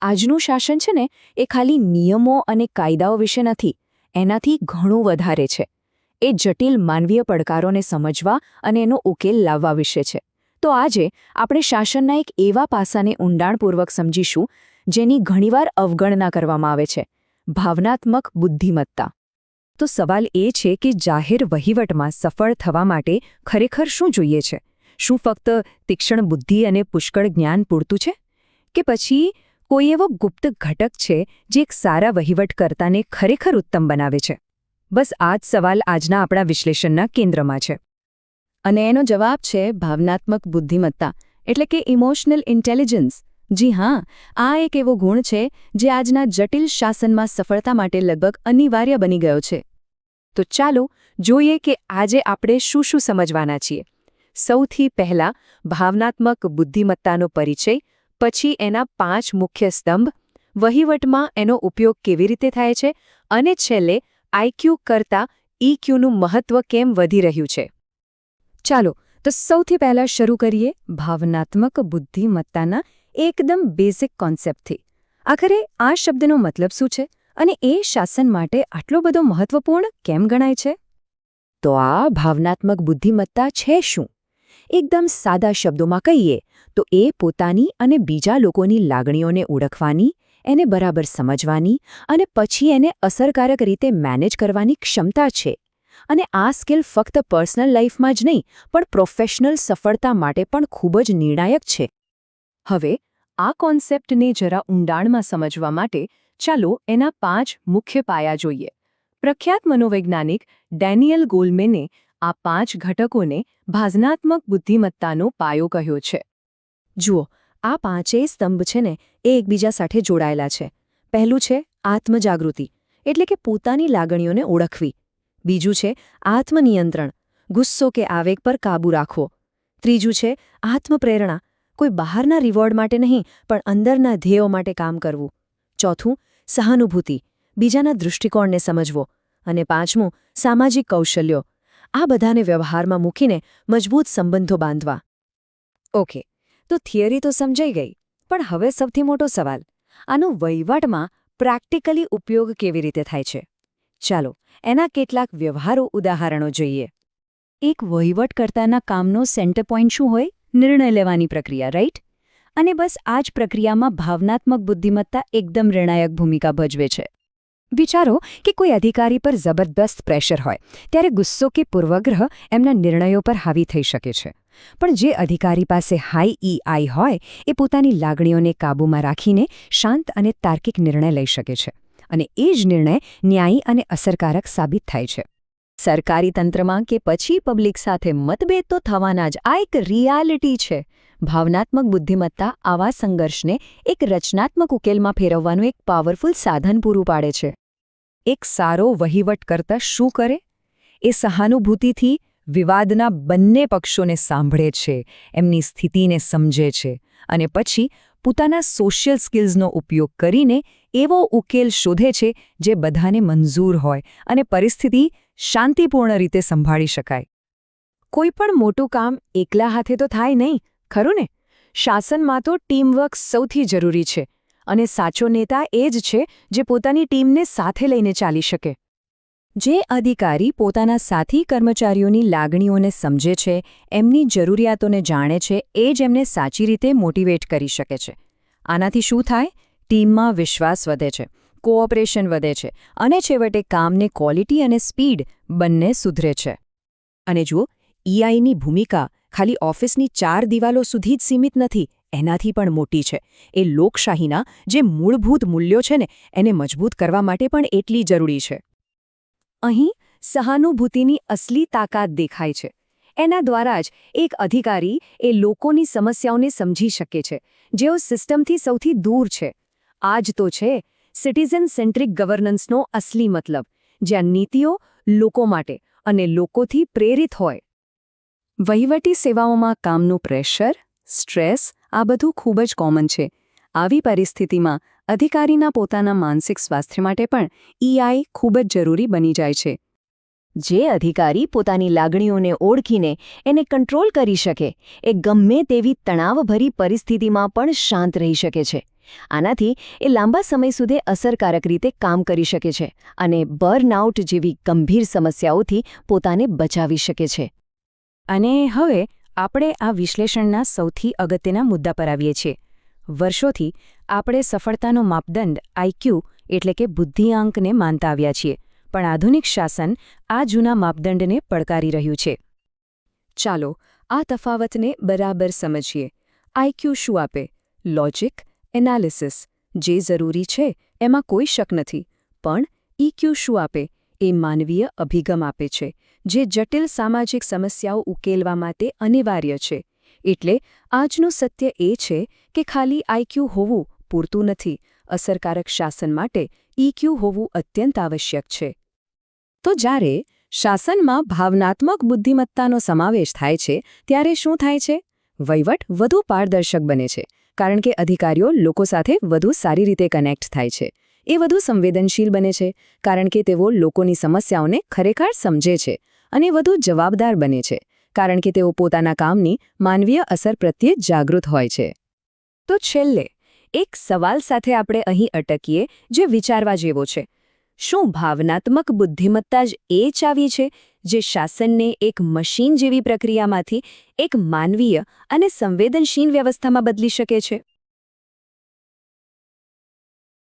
આજનું શાસન છે ને એ ખાલી નિયમો અને કાયદાઓ વિશે નથી, એનાથી ઘણું વધારે છે. એ જટિલ માનવીય પડકારોને સમજવા અને એનો ઉકેલ લાવવા વિશે છે. તો આજે આપણે શાસનના એક એવા પાસાને ઊંડાણપૂર્વક સમજીશું જેની ઘણીવાર અવગણના કરવામાં આવે છે: ભાવનાત્મક બુદ્ધિમત્તા. તો સવાલ એ છે કે જાહેર વહીવટમાં સફળ થવા માટે ખરેખર શું જોઈએ છે? શું ફક્ત તીક્ષ્ણ બુદ્ધિ અને પુષ્કળ જ્ઞાન પૂરતું છે? કે પછી કોઈ એવો ગુપ્ત ઘટક છે જે એક સારા વહીવટકર્તાને ખરેખર ઉત્તમ બનાવે છે? બસ આ જ સવાલ આજના આપણા વિશ્લેષણના કેન્દ્રમાં છે. અને એનો જવાબ છે ભાવનાત્મક બુદ્ધિમત્તા, એટલે કે ઇમોશનલ ઇન્ટેલિજન્સ. જી હા, આ એક એવો ગુણ છે જે આજના જટિલ શાસનમાં સફળતા માટે લગભગ અનિવાર્ય બની ગયો છે. તો ચાલો જોઈએ કે આજે આપણે શું શું સમજવાના છીએ. સૌથી પહેલા ભાવનાત્મક બુદ્ધિમત્તાનો પરિચય, પછી એના 5 મુખ્ય સ્તંભ, વહીવટમાં એનો ઉપયોગ કેવી રીતે થાય છે, અને છેલ્લે આઈક્યુ કરતાં ઇક્યુનું મહત્વ કેમ વધી રહ્યું છે. ચાલો તો સૌથી પહેલા શરૂ કરીએ ભાવનાત્મક બુદ્ધિમત્તાના એકદમ બેઝિક કોન્સેપ્ટથી. આખરે આ શબ્દનો મતલબ શું છે અને એ શાસન માટે આટલો બધો મહત્વપૂર્ણ કેમ ગણાય છે? તો આ ભાવનાત્મક બુદ્ધિમત્તા છે શું? એકદમ સાદા શબ્દોમાં કહીએ તો એ પોતાની અને બીજા લોકોની લાગણીઓને ઓળખવાની, એને બરાબર સમજવાની અને પછી એને અસરકારક રીતે મેનેજ કરવાની ક્ષમતા છે. અને આ સ્કિલ ફક્ત પર્સનલ લાઈફમાં જ નહીં પણ પ્રોફેશનલ સફળતા માટે પણ ખૂબ જ નિર્ણાયક છે. હવે આ કોન્સેપ્ટને જરા ઊંડાણમાં સમજવા માટે ચાલો એના 5 મુખ્ય પાયા જોઈએ. પ્રખ્યાત મનોવૈજ્ઞાનિક ડેનિયલ ગોલમેને આ 5 ઘટકોને ભાવનાત્મક બુદ્ધિમત્તાનો પાયો કહ્યો છે. જુઓ, આ 5 સ્તંભ છે ને એ એકબીજા સાથે જોડાયેલા છે. પહેલું છે આત્મજાગૃતિ, એટલે કે પોતાની લાગણીઓને ઓળખવી. બીજું છે આત્મનિયંત્રણ, ગુસ્સો કે આવેગ પર કાબૂ રાખવો. ત્રીજું છે આત્મપ્રેરણા, કોઈ બહારના રિવોર્ડ માટે નહીં પણ અંદરના ધ્યેયો માટે કામ કરવું. ચોથું સહાનુભૂતિ, બીજાના દૃષ્ટિકોણને સમજવો. અને પાંચમું સામાજિક કૌશલ્યો, આ બધાને વ્યવહારમાં મૂકીને મજબૂત સંબંધો બાંધવા. ઓકે, તો થિયરી તો સમજાઈ ગઈ, પણ હવે સૌથી મોટો સવાલ: આનો વહીવટમાં પ્રેક્ટિકલી ઉપયોગ કેવી રીતે થાય છે? ચાલો એના કેટલાક વ્યવહારુ ઉદાહરણો જોઈએ. એક વહીવટકર્તાના કામનો સેન્ટર પોઈન્ટ શું હોય? નિર્ણય લેવાની પ્રક્રિયા, રાઈટ? અને બસ આ જ પ્રક્રિયામાં ભાવનાત્મક બુદ્ધિમત્તા એકદમ નિર્ણાયક ભૂમિકા ભજવે છે. વિચારો કે કોઈ અધિકારી પર જબરદસ્ત પ્રેશર હોય, ત્યારે ગુસ્સો કે પૂર્વગ્રહ એમના નિર્ણયો પર હાવી થઈ શકે છે. પણ જે અધિકારી પાસે હાઈ EI હોય એ પોતાની લાગણીઓને કાબૂમાં રાખીને શાંત અને તાર્કિક નિર્ણય લઈ શકે છે. અને એ જ નિર્ણય ન્યાયી અને અસરકારક સાબિત થાય છે. સરકારી તંત્રમાં કે પછી પબ્લિક સાથે મતભેદ તો થવાના જ, આ એક રિયાલિટી છે. ભાવનાત્મક બુદ્ધિમત્તા આવા સંઘર્ષને એક રચનાત્મક ઉકેલમાં ફેરવવાનું એક પાવરફુલ સાધન પૂરું પાડે છે. એક સારો વહીવટકર્તા શું કરે? એ સહાનુભૂતિથી વિવાદના બંને પક્ષોને સાંભળે છે, એમની સ્થિતિને સમજે છે અને પછી પોતાના સોશિયલ સ્કિલ્સનો ઉપયોગ કરીને એવો ઉકેલ શોધે છે જે બધાને મંજૂર હોય અને પરિસ્થિતિ શાંતિપૂર્ણ રીતે સંભાળી શકાય. કોઈ પણ મોટું કામ એકલા હાથે તો થાય નહીં, ખરું ને? શાસનમાં તો ટીમવર્ક સૌથી જરૂરી છે અને સાચો નેતા એ જ છે જે પોતાની ટીમને સાથે લઈને ચાલી શકે. જે અધિકારી પોતાના સાથી કર્મચારીઓની લાગણીઓને સમજે છે, એમની જરૂરિયાતોને જાણે છે, એ જ એમને સાચી રીતે મોટિવેટ કરી શકે છે. આનાથી શું થાય? ટીમમાં વિશ્વાસ વધે છે, કોઓપરેશન વધે છે અને છેવટે કામની ક્વોલિટી અને સ્પીડ બંને સુધરે છે. અને જુઓ, EIની ભૂમિકા ખાલી ઓફિસની 4 દિવાલો સુધી જ સીમિત નથી, એનાથી પણ મોટી છે. એ લોકશાહીના જે મૂળભૂત મૂલ્યો છે ને એને મજબૂત કરવા માટે પણ એટલી જરૂરી છે. અહીં સહાનુભૂતિની અસલી તાકાત દેખાય છે. એના દ્વારા જ એક અધિકારી એ લોકોની સમસ્યાઓને સમજી શકે છે, જેઓ સિસ્ટમથી સૌથી દૂર છે. આ જ તો છે સિટીઝન સેન્ટ્રિક ગવર્નન્સનો અસલી મતલબ, જ્યાં નીતિઓ લોકો માટે અને લોકોથી પ્રેરિત હોય. વહીવટી સેવાઓમાં કામનું પ્રેશર, સ્ટ્રેસ આ બધું ખૂબ જ કોમન છે. આવી પરિસ્થિતિમાં અધિકારીના પોતાના માનસિક સ્વાસ્થ્ય માટે પણ EI ખૂબ જ જરૂરી બની જાય છે. જે અધિકારી પોતાની લાગણીઓને ઓળખીને એને કંટ્રોલ કરી શકે, એ ગમે તેવી તણાવભરી પરિસ્થિતિમાં પણ શાંત રહી શકે છે. આનાથી એ લાંબા સમય સુધી અસરકારક રીતે કામ કરી શકે છે અને બર્નઆઉટ જેવી ગંભીર સમસ્યાઓથી પોતાને બચાવી શકે છે. અને હવે આપણે આ વિશ્લેષણના સૌથી અગત્યના મુદ્દા પર આવીએ છીએ. વર્ષોથી આપણે સફળતાનો માપદંડ આઈક્યુ એટલે કે બુદ્ધિઆંકને માનતા આવ્યા છીએ, પણ આધુનિક શાસન આ જૂના માપદંડને પડકારી રહ્યું છે. ચાલો આ તફાવતને બરાબર સમજીએ. આઈક્યુ શું આપે? Logic, analysis. જે જરૂરી છે એમાં કોઈ શક નથી. પણ ઇક્યુ શું આપે? એ માનવીય અભિગમ આપે છે, જે જટિલ સામાજિક સમસ્યાઓ ઉકેલવા માટે અનિવાર્ય છે. એટલે આજનું સત્ય એ છે કે ખાલી આઈક્યુ હોવું પૂરતું નથી. અસરકારક શાસન માટે ઇક્યુ હોવું અત્યંત આવશ્યક છે. તો જ્યારે શાસનમાં ભાવનાત્મક બુદ્ધિમત્તાનો સમાવેશ થાય છે ત્યારે શું થાય છે? વહીવટ વધુ પારદર્શક બને છે, કારણ કે અધિકારીઓ લોકો સાથે વધુ સારી રીતે કનેક્ટ થાય છે. એ વધુ સંવેદનશીલ બને છે, કારણ કે તેઓ લોકોની સમસ્યાઓને ખરેખર સમજે છે. અને વધુ જવાબદાર બને છે, કારણ કે તેઓ પોતાના કામની માનવીય અસર પ્રત્યે જાગૃત હોય છે. તો છેલ્લે એક સવાલ સાથે આપણે અહીં અટકીએ જે વિચારવા જેવો છે. શું ભાવનાત્મક બુદ્ધિમત્તા જ એ ચાવી છે જે શાસનને એક મશીન જેવી પ્રક્રિયામાંથી એક માનવીય અને સંવેદનશીલ વ્યવસ્થામાં બદલી શકે છે?